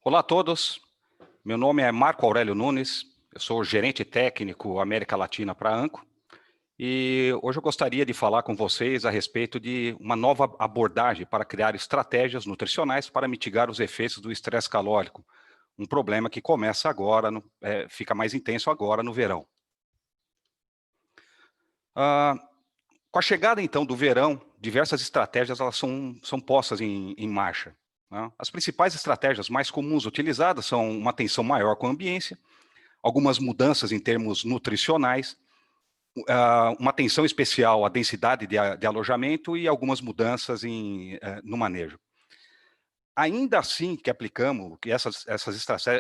Olá a todos, meu nome é Marco Aurélio Nunes, eu sou gerente técnico América Latina para a Anco, e hoje eu gostaria de falar com vocês a respeito de uma nova abordagem para criar estratégias nutricionais para mitigar os efeitos do estresse calórico, um problema que começa agora, fica mais intenso agora no verão. Com a chegada então do verão, diversas estratégias elas são postas em marcha, né? As principais estratégias mais comuns utilizadas são uma atenção maior com a ambiência, algumas mudanças em termos nutricionais, uma atenção especial à densidade de alojamento e algumas mudanças no manejo. Ainda assim que aplicamos, que essas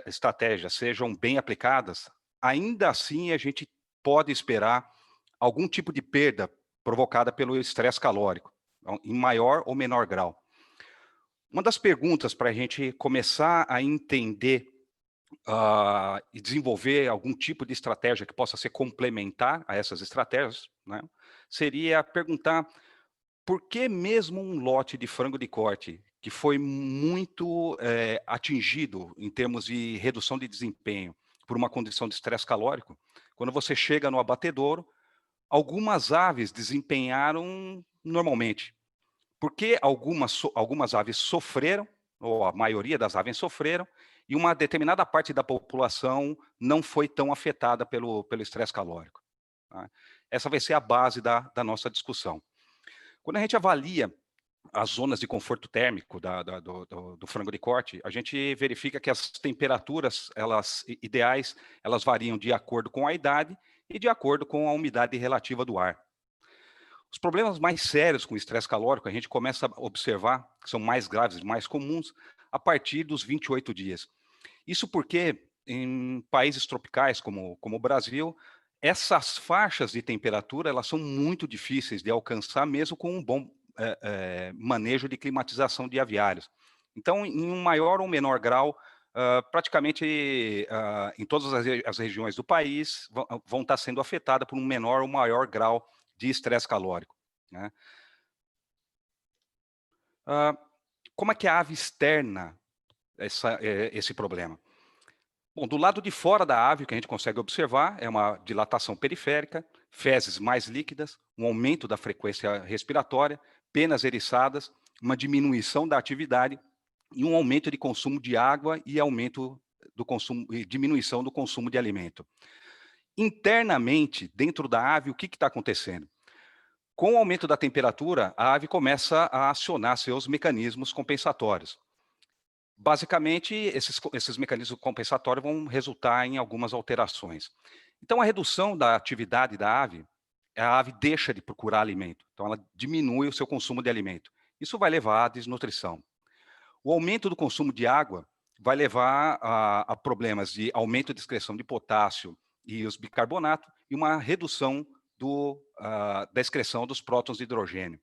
estratégias sejam bem aplicadas, ainda assim a gente pode esperar algum tipo de perda provocada pelo estresse calórico, em maior ou menor grau. Uma das perguntas para a gente começar a entender e desenvolver algum tipo de estratégia que possa ser complementar a essas estratégias, né, seria perguntar por que mesmo um lote de frango de corte que foi muito atingido em termos de redução de desempenho por uma condição de estresse calórico, quando você chega no abatedouro, algumas aves desempenharam normalmente. Por que algumas aves sofreram, ou a maioria das aves sofreram, e uma determinada parte da população não foi tão afetada pelo estresse calórico, tá? Essa vai ser a base da nossa discussão. Quando a gente avalia as zonas de conforto térmico do frango de corte, a gente verifica que as temperaturas ideais, elas variam de acordo com a idade e de acordo com a umidade relativa do ar. Os problemas mais sérios com o estresse calórico, a gente começa a observar, que são mais graves e mais comuns, a partir dos 28 dias. Isso porque, em países tropicais como o Brasil, essas faixas de temperatura elas são muito difíceis de alcançar, mesmo com um bom manejo de climatização de aviários. Então, em um maior ou menor grau, praticamente em todas as regiões do país vão estar sendo afetadas por um menor ou maior grau de estresse calórico, né? Como é que a ave externa esse problema? Bom, do lado de fora da ave, o que a gente consegue observar é uma dilatação periférica, fezes mais líquidas, um aumento da frequência respiratória, penas eriçadas, uma diminuição da atividade e um aumento de consumo de água e aumento do consumo e diminuição do consumo de alimento. Internamente, dentro da ave, o que está acontecendo? Com o aumento da temperatura, a ave começa a acionar seus mecanismos compensatórios. Basicamente, esses mecanismos compensatórios vão resultar em algumas alterações. Então, a redução da atividade da ave, a ave deixa de procurar alimento. Então, ela diminui o seu consumo de alimento. Isso vai levar à desnutrição. O aumento do consumo de água vai levar a problemas de aumento de excreção de potássio e os bicarbonatos e uma redução da excreção dos prótons de hidrogênio.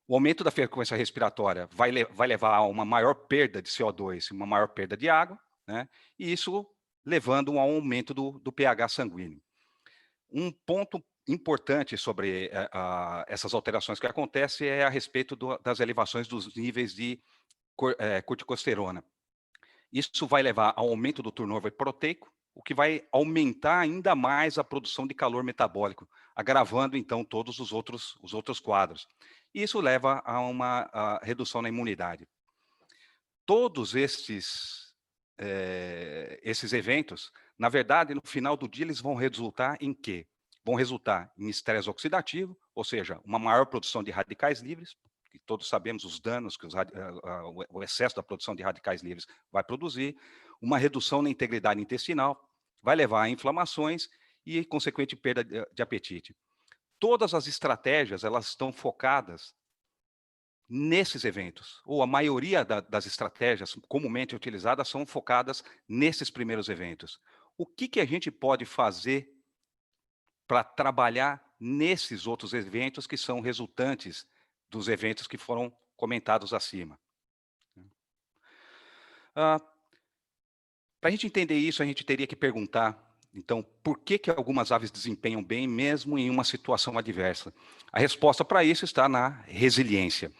O aumento da frequência respiratória vai levar a uma maior perda de CO2, uma maior perda de água, né? E isso levando a um aumento do pH sanguíneo. Um ponto importante sobre essas alterações que acontecem é a respeito das elevações dos níveis de corticosterona. Isso vai levar ao aumento do turnover proteico, o que vai aumentar ainda mais a produção de calor metabólico, agravando então todos os outros quadros. Isso leva a uma redução na imunidade. Todos esses eventos, na verdade, no final do dia, eles vão resultar em quê? Vão resultar em estresse oxidativo, ou seja, uma maior produção de radicais livres, que todos sabemos os danos que o excesso da produção de radicais livres vai produzir, uma redução na integridade intestinal, vai levar a inflamações e consequente perda de apetite. Todas as estratégias, elas estão focadas nesses eventos, ou a maioria das estratégias comumente utilizadas são focadas nesses primeiros eventos. O que a gente pode fazer para trabalhar nesses outros eventos que são resultantes dos eventos que foram comentados acima? Para a gente entender isso, a gente teria que perguntar, então, por que algumas aves desempenham bem mesmo em uma situação adversa? A resposta para isso está na resiliência.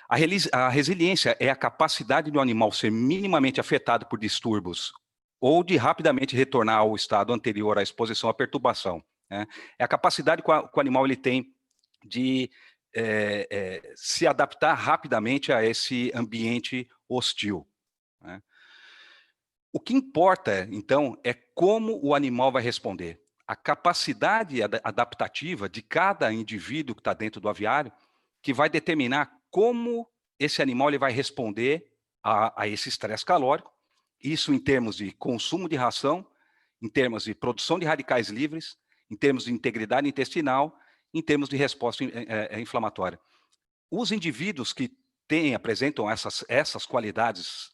A resiliência é a capacidade do animal ser minimamente afetado por distúrbios ou de rapidamente retornar ao estado anterior à exposição à perturbação, né? É a capacidade que o animal ele tem de se adaptar rapidamente a esse ambiente hostil, né? O que importa, então, é como o animal vai responder. A capacidade adaptativa de cada indivíduo que está dentro do aviário, que vai determinar como esse animal ele vai responder a esse estresse calórico, isso em termos de consumo de ração, em termos de produção de radicais livres, em termos de integridade intestinal, em termos de resposta inflamatória. Os indivíduos que apresentam essas qualidades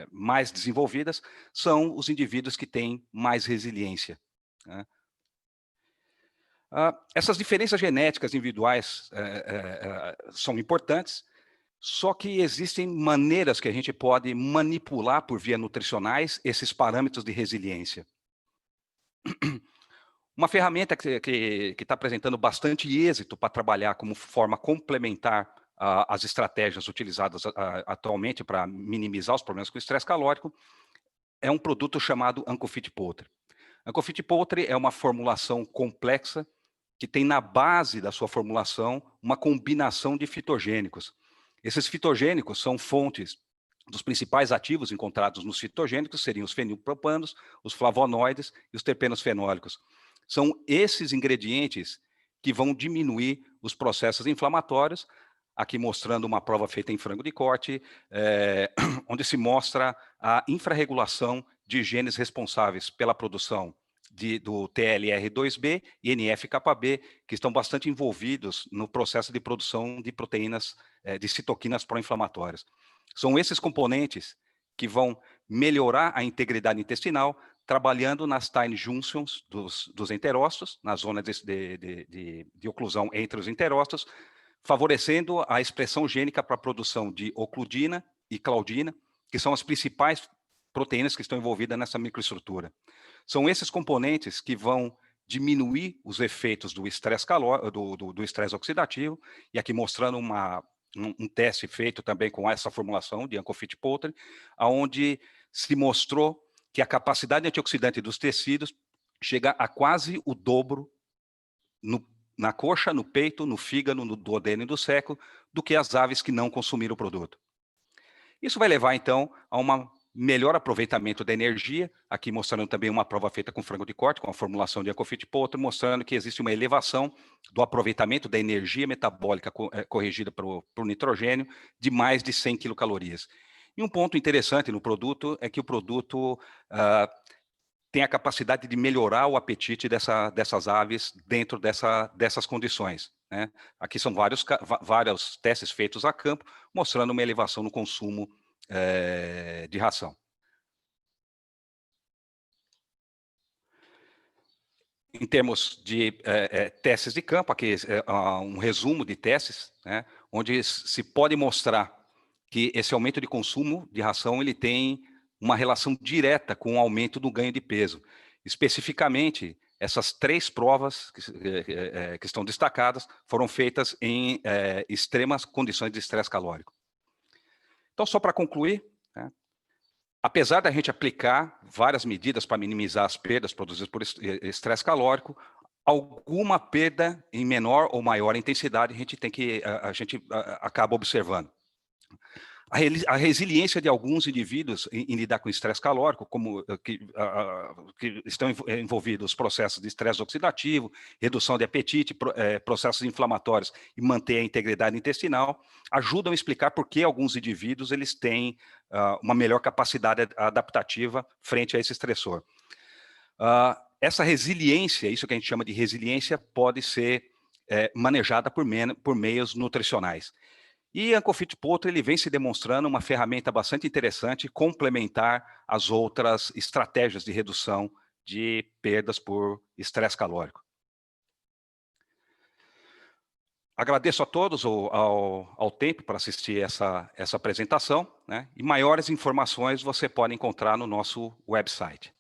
mais desenvolvidas são os indivíduos que têm mais resiliência, né? Essas diferenças genéticas individuais são importantes, só que existem maneiras que a gente pode manipular por via nutricionais esses parâmetros de resiliência. Uma ferramenta que está apresentando bastante êxito para trabalhar como forma complementar às estratégias utilizadas atualmente para minimizar os problemas com o estresse calórico é um produto chamado Ancofit Poultry. Ancofit Poultry é uma formulação complexa que tem na base da sua formulação uma combinação de fitogênicos. Esses fitogênicos são fontes dos principais ativos encontrados nos fitogênicos, seriam os fenilpropanos, os flavonoides e os terpenos fenólicos. São esses ingredientes que vão diminuir os processos inflamatórios, aqui mostrando uma prova feita em frango de corte, onde se mostra a infrarregulação de genes responsáveis pela produção do TLR2B e NF-κB, que estão bastante envolvidos no processo de produção de proteínas, de citoquinas pró-inflamatórias. São esses componentes que vão melhorar a integridade intestinal, trabalhando nas tiny junctions dos enterócitos, na zona de oclusão entre os enterócitos, favorecendo a expressão gênica para a produção de ocludina e claudina, que são as principais proteínas que estão envolvidas nessa microestrutura. São esses componentes que vão diminuir os efeitos do estresse do estresse oxidativo, e aqui mostrando um teste feito também com essa formulação de Ancofit Poultry, onde se mostrou que a capacidade antioxidante dos tecidos chega a quase o dobro na coxa, no peito, no fígado, no duodeno e do seco, do que as aves que não consumiram o produto. Isso vai levar, então, a um melhor aproveitamento da energia, aqui mostrando também uma prova feita com frango de corte, com a formulação de Ancofit Poultry, mostrando que existe uma elevação do aproveitamento da energia metabólica corrigida para o nitrogênio de mais de 100 quilocalorias. E um ponto interessante no produto é que o produto tem a capacidade de melhorar o apetite dessas aves dentro dessas condições, né? Aqui são vários testes feitos a campo, mostrando uma elevação no consumo de ração. Em termos de testes de campo, aqui um resumo de testes, né, onde se pode mostrar que esse aumento de consumo de ração ele tem uma relação direta com o aumento do ganho de peso. Especificamente, essas 3 provas que estão destacadas foram feitas em extremas condições de estresse calórico. Então, só para concluir, né, apesar da gente aplicar várias medidas para minimizar as perdas produzidas por estresse calórico, alguma perda em menor ou maior intensidade a gente acaba observando. A resiliência de alguns indivíduos em lidar com estresse calórico, como que estão envolvidos processos de estresse oxidativo, redução de apetite, processos inflamatórios e manter a integridade intestinal, ajudam a explicar por que alguns indivíduos eles têm uma melhor capacidade adaptativa frente a esse estressor. Essa resiliência, isso que a gente chama de resiliência, pode ser manejada por meios nutricionais. E Ancofit Poultry ele vem se demonstrando uma ferramenta bastante interessante, complementar às outras estratégias de redução de perdas por estresse calórico. Agradeço a todos ao tempo para assistir essa apresentação, né? E maiores informações você pode encontrar no nosso website.